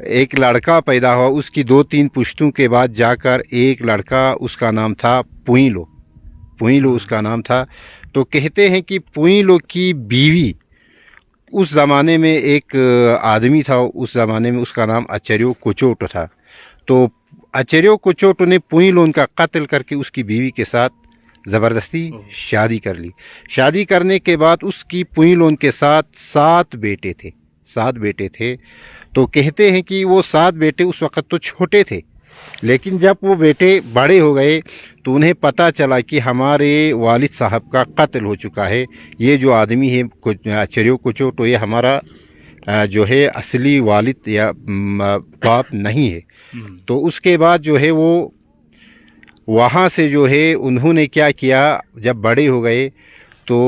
ایک لڑکا پیدا ہوا، اس کی 2-3 پشتوں کے بعد جا کر ایک لڑکا، اس کا نام تھا پوئنلو اس کا نام تھا۔ تو کہتے ہیں کہ پوئنلو کی بیوی اس زمانے میں ایک آدمی تھا، اس زمانے میں اس کا نام اچریو کوچوٹو تھا۔ تو اچریو کوچوٹو نے پوئنلو کا قتل کر کے اس کی بیوی کے ساتھ زبردستی شادی کر لی۔ شادی کرنے کے بعد اس کی پوئنلو کے ساتھ 7 بیٹے تھے۔ تو کہتے ہیں کہ وہ 7 بیٹے اس وقت تو چھوٹے تھے، لیکن جب وہ بیٹے بڑے ہو گئے تو انہیں پتہ چلا کہ ہمارے والد صاحب کا قتل ہو چکا ہے، یہ جو آدمی ہے اچریو کوچوٹو، یہ ہمارا جو ہے اصلی والد یا باپ نہیں ہے۔ تو اس کے بعد جو ہے وہ وہاں سے جو ہے انہوں نے کیا کیا، جب بڑے ہو گئے تو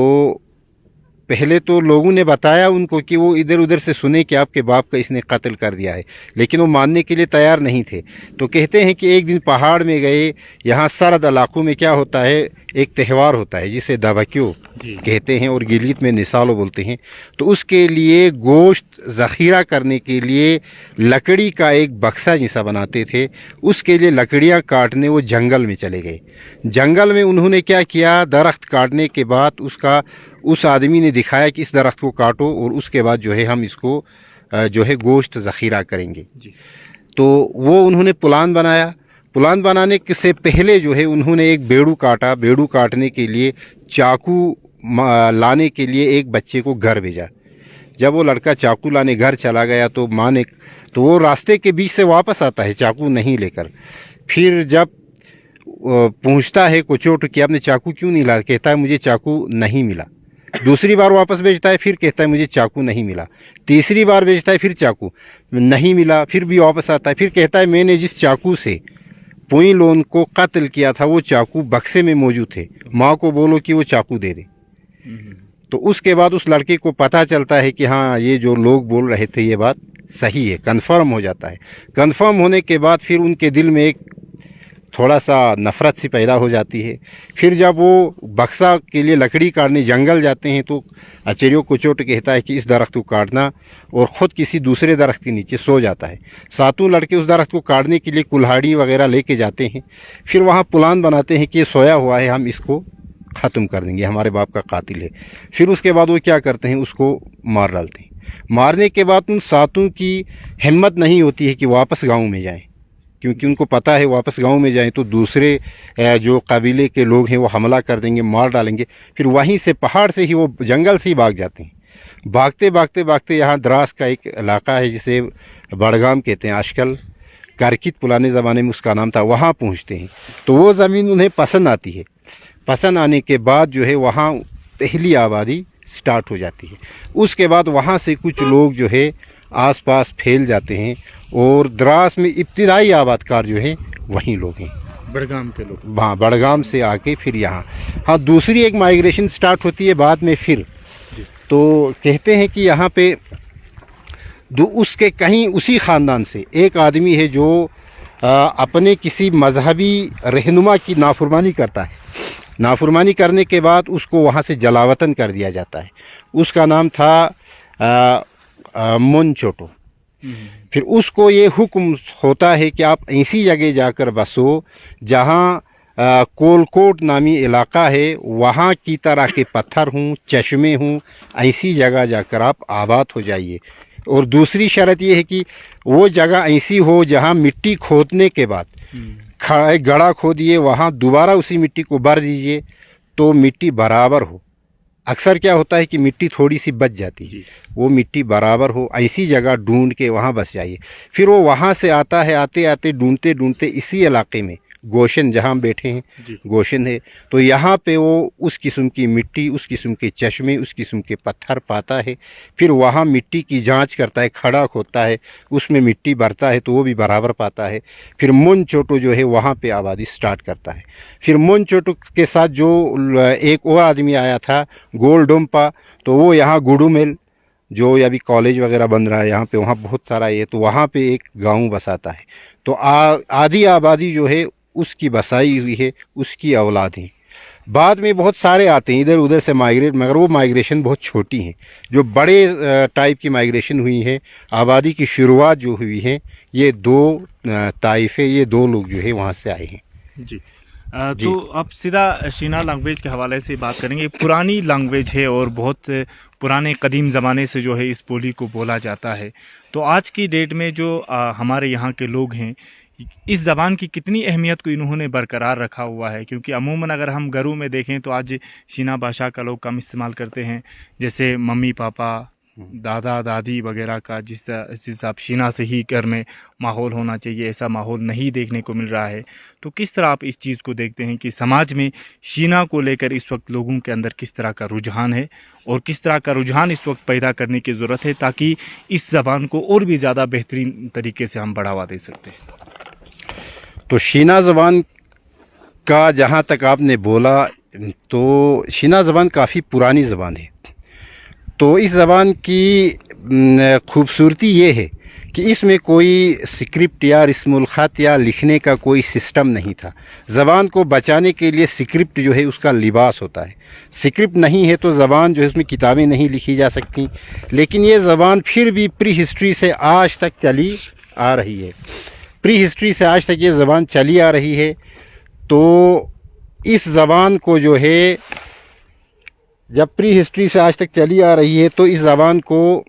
پہلے تو لوگوں نے بتایا ان کو کہ وہ ادھر ادھر سے سنے کہ آپ کے باپ کا اس نے قتل کر دیا ہے، لیکن وہ ماننے کے لیے تیار نہیں تھے۔ تو کہتے ہیں کہ ایک دن پہاڑ میں گئے، یہاں سرد علاقوں میں کیا ہوتا ہے، ایک تہوار ہوتا ہے جسے دبکیو کہتے ہیں اور گلیت میں نسالو بولتے ہیں۔ تو اس کے لیے گوشت ذخیرہ کرنے کے لیے لکڑی کا ایک بکسا جیسا بناتے تھے، اس کے لیے لکڑیاں کاٹنے وہ جنگل میں چلے گئے۔ جنگل میں انہوں نے کیا کیا، درخت کاٹنے کے بعد اس آدمی نے دکھایا کہ اس درخت کو کاٹو اور اس کے بعد جو ہے ہم اس کو جو ہے گوشت ذخیرہ کریں گے۔ تو وہ انہوں نے پلان بنایا۔ پلان بنانے سے پہلے جو ہے انہوں نے ایک بیڑو کاٹا۔ بیڑو کاٹنے کے لیے چاقو لانے کے لیے ایک بچے کو گھر بھیجا۔ جب وہ لڑکا چاقو لانے گھر چلا گیا تو ماں نے تو وہ راستے کے بیچ سے واپس آتا ہے چاقو نہیں لے کر۔ پھر جب پوچھتا ہے کوچوٹو کہ آپ نے چاقو کیوں نہیں لایا، کہتا ہے مجھے چاقو نہیں ملا۔ دوسری بار واپس بھیجتا ہے، پھر کہتا ہے مجھے چاقو نہیں ملا۔ تیسری بار بھیجتا ہے، پھر چاقو نہیں ملا، پھر بھی واپس آتا ہے، پھر کہتا ہے میں نے جس چاقو سے پوئنلو کو قتل کیا تھا وہ چاقو بکسے میں موجود تھے، ماں کو بولو کہ وہ چاقو دے دے۔ تو اس کے بعد اس لڑکے کو پتہ چلتا ہے کہ ہاں یہ جو لوگ بول رہے تھے یہ بات صحیح ہے، کنفرم ہو جاتا ہے۔ کنفرم ہونے کے بعد پھر ان کے دل میں ایک تھوڑا سا نفرت سی پیدا ہو جاتی ہے۔ پھر جب وہ بکسا کے لیے لکڑی کاٹنے جنگل جاتے ہیں تو اچریو کوچوٹو کہتا ہے کہ اس درخت کو کاٹنا، اور خود کسی دوسرے درخت کے نیچے سو جاتا ہے۔ 7 لڑکے اس درخت کو کاٹنے کے لیے کلہاڑی وغیرہ لے کے جاتے ہیں۔ پھر وہاں پلان بناتے ہیں کہ یہ سویا ہوا ہے، ہم اس کو ختم کر دیں گے، ہمارے باپ کا قاتل ہے۔ پھر اس کے بعد وہ کیا کرتے ہیں، اس کو مار ڈالتے ہیں۔ مارنے کے بعد ان 7 کی ہمت نہیں ہوتی ہے کہ واپس گاؤں میں جائیں، کیونکہ ان کو پتہ ہے واپس گاؤں میں جائیں تو دوسرے جو قبیلے کے لوگ ہیں وہ حملہ کر دیں گے، مار ڈالیں گے۔ پھر وہیں سے پہاڑ سے ہی وہ جنگل سے ہی بھاگ جاتے ہیں۔ بھاگتے یہاں دراس کا ایک علاقہ ہے جسے بڑگام کہتے ہیں، آج کل کرکت پرانے زمانے میں اس کا نام تھا، وہاں پہنچتے ہیں۔ تو وہ زمین انہیں پسند آتی ہے۔ پسند آنے کے بعد جو ہے وہاں پہلی آبادی سٹارٹ ہو جاتی ہے۔ اس کے بعد وہاں سے کچھ لوگ جو ہے آس پاس پھیل جاتے ہیں، اور دراس میں ابتدائی آباد کار جو ہیں وہیں لوگ ہیں، بڑگام کے لوگ۔ ہاں، بڑگام سے آ کے پھر یہاں ہاں دوسری ایک مائیگریشن سٹارٹ ہوتی ہے بعد میں۔ پھر تو کہتے ہیں کہ یہاں پہ اس کے کہیں اسی خاندان سے ایک آدمی ہے جو اپنے کسی مذہبی رہنما کی نافرمانی کرتا ہے۔ نافرمانی کرنے کے بعد اس کو وہاں سے جلاوطن کر دیا جاتا ہے۔ اس کا نام تھا مونچوٹو۔ پھر اس کو یہ حکم ہوتا ہے کہ آپ ایسی جگہ جا کر بسو جہاں کولکوٹ نامی علاقہ ہے، وہاں کی طرح کے پتھر ہوں، چشمے ہوں، ایسی جگہ جا کر آپ آباد ہو جائیے۔ اور دوسری شرط یہ ہے کہ وہ جگہ ایسی ہو جہاں مٹی کھودنے کے بعد ایک گڑھا کھودیے، وہاں دوبارہ اسی مٹی کو بھر دیجیے تو مٹی برابر ہو۔ اکثر کیا ہوتا ہے کہ مٹی تھوڑی سی بچ جاتی ہے، وہ مٹی برابر ہو، ایسی جگہ ڈھونڈ کے وہاں بس جائیے۔ پھر وہ وہاں سے آتا ہے، آتے ڈھونڈتے اسی علاقے میں گوشن جہاں بیٹھے ہیں گوشن ہے، تو یہاں پہ وہ اس قسم کی مٹی، اس قسم کے چشمے، اس قسم کے پتھر پاتا ہے۔ پھر وہاں مٹی کی جانچ کرتا ہے، کھڑا کھودتا ہے، اس میں مٹی بھرتا ہے تو وہ بھی برابر پاتا ہے۔ پھر مونچوٹو جو ہے وہاں پہ آبادی سٹارٹ کرتا ہے۔ پھر مونچوٹو کے ساتھ جو ایک اور آدمی آیا تھا گول ڈومپا، تو وہ یہاں گوڈو میل جو ابھی کالج وغیرہ بن رہا ہے یہاں پہ، وہاں بہت سارا یہ، تو وہاں پہ ایک گاؤں بساتا ہے۔ تو آدھی آبادی جو ہے اس کی بسائی ہوئی ہے، اس کی اولاد ہیں۔ بعد میں بہت سارے آتے ہیں ادھر ادھر سے مائگریٹ، مگر وہ مائگریشن بہت چھوٹی ہیں. جو بڑے ٹائپ کی مائگریشن ہوئی ہے، آبادی کی شروعات جو ہوئی ہے، یہ 2 طائفے، یہ 2 لوگ جو ہے وہاں سے آئے ہیں. جی تو آپ سیدھا شینا لینگویج کے حوالے سے بات کریں گے. پرانی لینگویج ہے اور بہت پرانے قدیم زمانے سے جو ہے اس بولی کو بولا جاتا ہے. تو آج کی ڈیٹ میں جو ہمارے یہاں کے لوگ ہیں، اس زبان کی کتنی اہمیت کو انہوں نے برقرار رکھا ہوا ہے؟ کیونکہ عموماً اگر ہم گھروں میں دیکھیں تو آج شینا بھاشا کا لوگ کم استعمال کرتے ہیں، جیسے ممی پاپا، دادا دادی وغیرہ کا جس حساب شینا سے ہی گھر میں ماحول ہونا چاہیے، ایسا ماحول نہیں دیکھنے کو مل رہا ہے. تو کس طرح آپ اس چیز کو دیکھتے ہیں کہ سماج میں شینا کو لے کر اس وقت لوگوں کے اندر کس طرح کا رجحان ہے، اور کس طرح کا رجحان اس وقت پیدا کرنے کی ضرورت ہے تاکہ اس زبان کو اور بھی زیادہ بہترین طریقے سے ہم بڑھاوا دے سکتے ہیں؟ تو شینا زبان کا جہاں تک آپ نے بولا، تو شینا زبان کافی پرانی زبان ہے. تو اس زبان کی خوبصورتی یہ ہے کہ اس میں کوئی سکرپٹ یا رسم الخط یا لکھنے کا کوئی سسٹم نہیں تھا. زبان کو بچانے کے لیے سکرپٹ جو ہے اس کا لباس ہوتا ہے. سکرپٹ نہیں ہے تو زبان جو ہے اس میں کتابیں نہیں لکھی جا سکتی. لیکن یہ زبان پھر بھی پری ہسٹری سے آج تک چلی آ رہی ہے. پری ہسٹری سے آج تک یہ زبان چلی آ رہی ہے. تو اس زبان کو جو ہے جب پری ہسٹری سے آج تک چلی آ رہی ہے تو اس زبان کو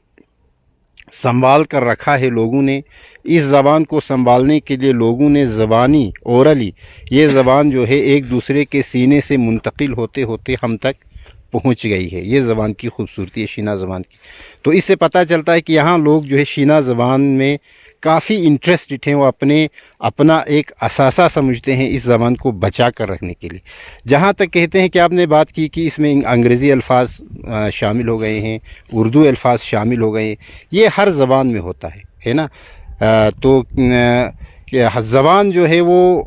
سنبھال کر رکھا ہے لوگوں نے. اس زبان کو سنبھالنے کے لیے لوگوں نے زبانی اورلی یہ زبان جو ہے ایک دوسرے کے سینے سے منتقل ہوتے ہوتے ہم تک پہنچ گئی ہے. یہ زبان کی خوبصورتی ہے شینا زبان کی. تو اس سے پتہ چلتا ہے کہ یہاں لوگ جو ہے شینا زبان میں کافی انٹرسٹڈ ہیں. وہ اپنا ایک اثاثہ سمجھتے ہیں اس زبان کو بچا کر رکھنے کے لیے. جہاں تک کہتے ہیں کہ آپ نے بات کی کہ اس میں انگریزی الفاظ شامل ہو گئے ہیں، اردو الفاظ شامل ہو گئے ہیں، یہ ہر زبان میں ہوتا ہے نا. تو زبان جو ہے وہ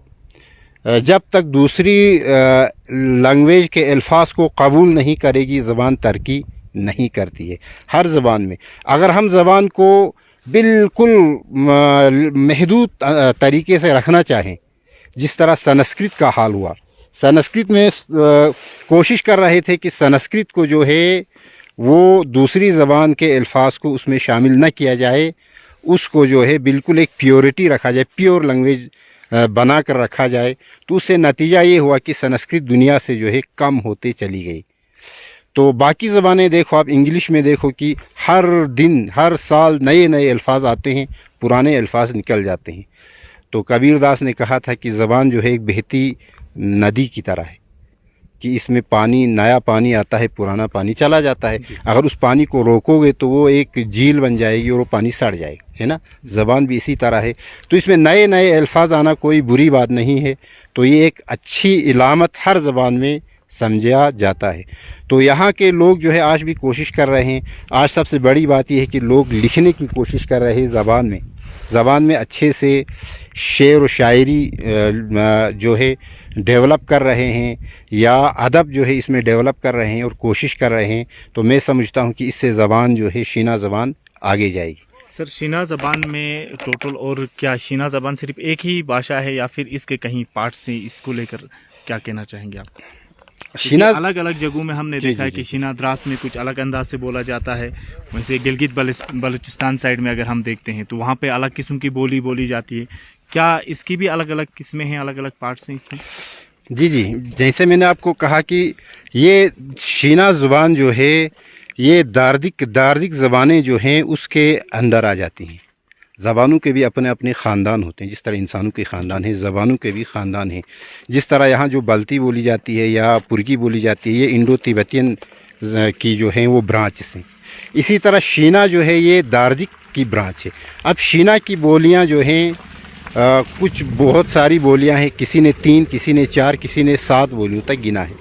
جب تک دوسری لینگویج کے الفاظ کو قبول نہیں کرے گی، زبان ترقی نہیں کرتی ہے. ہر زبان میں اگر ہم زبان کو بالکل محدود طریقے سے رکھنا چاہیں، جس طرح سنسکرت کا حال ہوا. سنسکرت میں کوشش کر رہے تھے کہ سنسکرت کو جو ہے وہ دوسری زبان کے الفاظ کو اس میں شامل نہ کیا جائے، اس کو جو ہے بالکل ایک پیورٹی رکھا جائے، پیور لینگویج بنا کر رکھا جائے. تو اس سے نتیجہ یہ ہوا کہ سنسکرت دنیا سے جو ہے کم ہوتے چلی گئی. تو باقی زبانیں دیکھو، آپ انگلش میں دیکھو کہ ہر دن ہر سال نئے نئے الفاظ آتے ہیں، پرانے الفاظ نکل جاتے ہیں. تو کبیر داس نے کہا تھا کہ زبان جو ہے ایک بہتی ندی کی طرح ہے کہ اس میں پانی، نیا پانی آتا ہے، پرانا پانی چلا جاتا ہے. اگر اس پانی کو روکو گے تو وہ ایک جھیل بن جائے گی اور وہ پانی سڑ جائے گا، ہے نا. زبان بھی اسی طرح ہے. تو اس میں نئے نئے الفاظ آنا کوئی بری بات نہیں ہے. تو یہ ایک اچھی علامت ہر زبان میں سمجھا جاتا ہے. تو یہاں کے لوگ جو ہے آج بھی کوشش کر رہے ہیں. آج سب سے بڑی بات یہ ہے کہ لوگ لکھنے کی کوشش کر رہے ہیں زبان میں اچھے سے شعر و شاعری جو ہے ڈیولپ کر رہے ہیں، یا ادب جو ہے اس میں ڈیولپ کر رہے ہیں اور کوشش کر رہے ہیں. تو میں سمجھتا ہوں کہ اس سے زبان جو ہے شینا زبان آگے جائے گی. سر شینا زبان میں ٹوٹل اور کیا شینا زبان صرف ایک ہی بھاشا ہے یا پھر اس کے کہیں پارٹس ہیں؟ اس کو لے کر کیا کہنا چاہیں گے آپ؟ شینا الگ الگ جگہوں میں ہم نے دیکھا ہے کہ شینا دراس میں کچھ الگ انداز سے بولا جاتا ہے. ویسے گلگت بلوچستان سائڈ میں اگر ہم دیکھتے ہیں تو وہاں پہ الگ قسم کی بولی جاتی ہے. کیا اس کی بھی الگ الگ قسمیں ہیں، الگ الگ پارٹس ہیں اس میں؟ جی جیسے میں نے آپ کو کہا کہ یہ شینا زبان جو ہے یہ داردک زبانیں جو ہیں اس کے اندر آ جاتی ہیں. زبانوں کے بھی اپنے اپنے خاندان ہوتے ہیں. جس طرح انسانوں کے خاندان ہیں، زبانوں کے بھی خاندان ہیں. جس طرح یہاں جو بلتی بولی جاتی ہے یا پرگی بولی جاتی ہے، یہ انڈو تبتین کی جو ہیں وہ برانچز ہیں. اسی طرح شینا جو ہے یہ داردک کی برانچ ہے. اب شینا کی بولیاں جو ہیں کچھ بہت ساری بولیاں ہیں. کسی نے 3، کسی نے 4، کسی نے 7 بولیوں تک گنا ہے.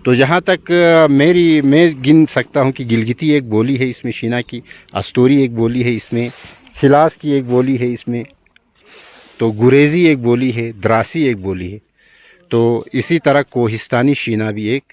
تو جہاں تک میں گن سکتا ہوں کہ گلگتی ایک بولی ہے اس میں شینا کی، استوری ایک بولی ہے اس میں، چھلاس کی ایک بولی ہے اس میں، تو گریزی ایک بولی ہے، دراسی ایک بولی ہے. تو اسی طرح کوہستانی شینا بھی ایک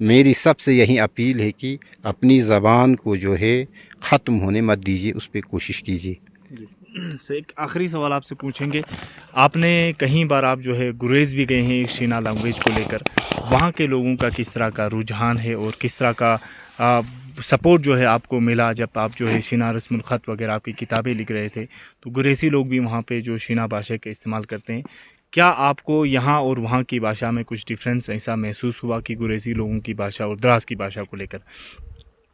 میری سب سے یہی اپیل ہے کہ اپنی زبان کو جو ہے ختم ہونے مت دیجیے، اس پہ کوشش کیجیے۔ ایک آخری سوال آپ سے پوچھیں گے، آپ نے کہیں بار آپ جو ہے گریز بھی گئے ہیں شینا لینگویج کو لے کر، وہاں کے لوگوں کا کس طرح کا رجحان ہے اور کس طرح کا سپورٹ جو ہے آپ کو ملا جب آپ جو ہے شینا رسم الخط وغیرہ آپ کی کتابیں لکھ رہے تھے، تو گریزی لوگ بھی وہاں پہ جو شینا بھاشا کا استعمال کرتے ہیں، کیا آپ کو یہاں اور وہاں کی بھاشا میں کچھ ڈفرینس ایسا محسوس ہوا کہ گریزی لوگوں کی بھاشا اور دراز کی بھاشا کو لے کر،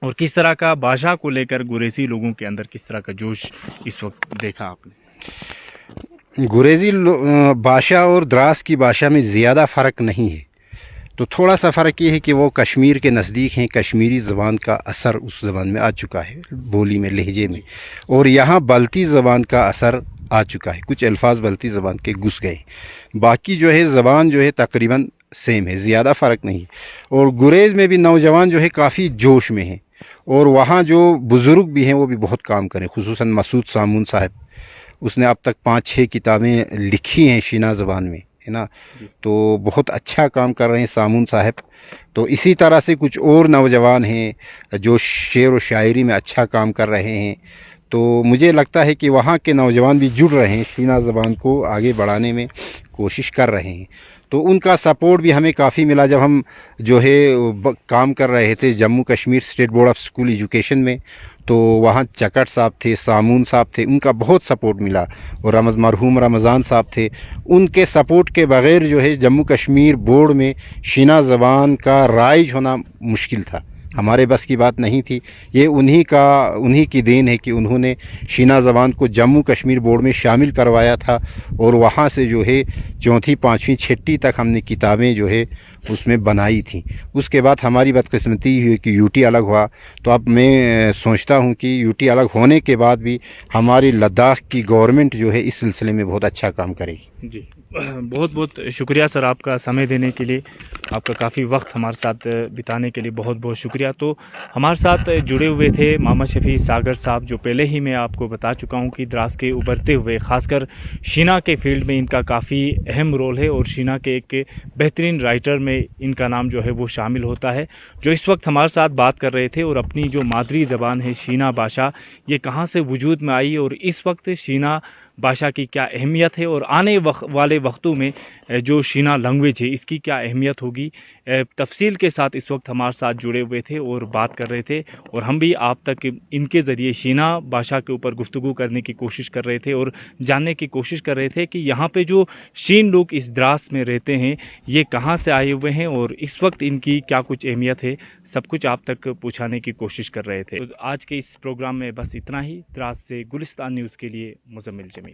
اور کس طرح کا بھاشا کو لے کر گریزی لوگوں کے اندر کس طرح کا جوش اس وقت دیکھا آپ نے؟ گریزی بھاشا اور دراز کی بھاشا میں زیادہ فرق نہیں ہے، تو تھوڑا سا فرق یہ ہے کہ وہ کشمیر کے نزدیک ہیں، کشمیری زبان کا اثر اس زبان میں آ چکا ہے، بولی میں، لہجے میں، اور یہاں بلتی زبان کا اثر آ چکا ہے، کچھ الفاظ بلتی زبان کے گھس گئے، باقی جو ہے زبان جو ہے تقریباً سیم ہے، زیادہ فرق نہیں ہے۔ اور گریز میں بھی نوجوان جو ہے کافی جوش میں ہیں، اور وہاں جو بزرگ بھی ہیں وہ بھی بہت کام کریں، خصوصاً مسعود سامون صاحب، اس نے اب تک 5-6 کتابیں لکھی ہیں شینا زبان میں، ہے نا، تو بہت اچھا کام کر رہے ہیں سامون صاحب۔ تو اسی طرح سے کچھ اور نوجوان ہیں جو شعر و شاعری میں اچھا کام کر رہے ہیں، تو مجھے لگتا ہے کہ وہاں کے نوجوان بھی جڑ رہے ہیں، شینا زبان کو آگے بڑھانے میں کوشش کر رہے ہیں، تو ان کا سپورٹ بھی ہمیں کافی ملا۔ جب ہم جو ہے کام کر رہے تھے Jammu Kashmir state board of school education میں، تو وہاں چکٹ صاحب تھے، سامون صاحب تھے، ان کا بہت سپورٹ ملا، اور مرحوم رمضان صاحب تھے، ان کے سپورٹ کے بغیر جو ہے جموں کشمیر بورڈ میں شینا زبان کا رائج ہونا مشکل تھا، ہمارے بس کی بات نہیں تھی۔ یہ انہی کی دین ہے کہ انہوں نے شینا زبان کو جموں کشمیر بورڈ میں شامل کروایا تھا، اور وہاں سے جو ہے 4th 5ویں 6ٹی تک ہم نے کتابیں جو ہے اس میں بنائی تھیں۔ اس کے بعد ہماری بدقسمتی ہوئی کہ UT الگ ہوا، تو اب میں سوچتا ہوں کہ UT الگ ہونے کے بعد بھی ہماری لداخ کی گورنمنٹ جو ہے اس سلسلے میں بہت اچھا کام کرے گی۔ جی، بہت بہت شکریہ سر آپ کا سمے دینے کے لیے، آپ کا کافی وقت ہمارے ساتھ بتانے کے لیے بہت بہت شکریہ۔ تو ہمارے ساتھ جڑے ہوئے تھے محمد شفیع ساگر صاحب، جو پہلے ہی میں آپ کو بتا چکا ہوں کہ دراز کے ابھرتے ہوئے خاص کر شینا کے فیلڈ میں ان کا کافی اہم رول ہے، اور شینا کے ایک بہترین رائٹر میں ان کا نام جو ہے وہ شامل ہوتا ہے، جو اس وقت ہمارے ساتھ بات کر رہے تھے، اور اپنی جو مادری زبان ہے شینا بھاشا، یہ کہاں سے وجود میں آئی اور اس وقت شینا بھاشا کی کیا اہمیت ہے، اور آنے والے وقتوں میں جو شینا لینگویج ہے اس کی کیا اہمیت ہوگی، تفصیل کے ساتھ اس وقت ہمارے ساتھ جڑے ہوئے تھے اور بات کر رہے تھے، اور ہم بھی آپ تک ان کے ذریعے شینا بھاشا کے اوپر گفتگو کرنے کی کوشش کر رہے تھے، اور جاننے کی کوشش کر رہے تھے کہ یہاں پہ جو شین لوگ اس دراز میں رہتے ہیں یہ کہاں سے آئے ہوئے ہیں، اور اس وقت ان کی کیا کچھ اہمیت ہے، سب کچھ آپ تک پہنچانے کی کوشش کر رہے تھے۔ تو آج کے اس پروگرام میں بس اتنا ہی۔ دراز سے گلستان نیوز کے لیے مزمل جمیل۔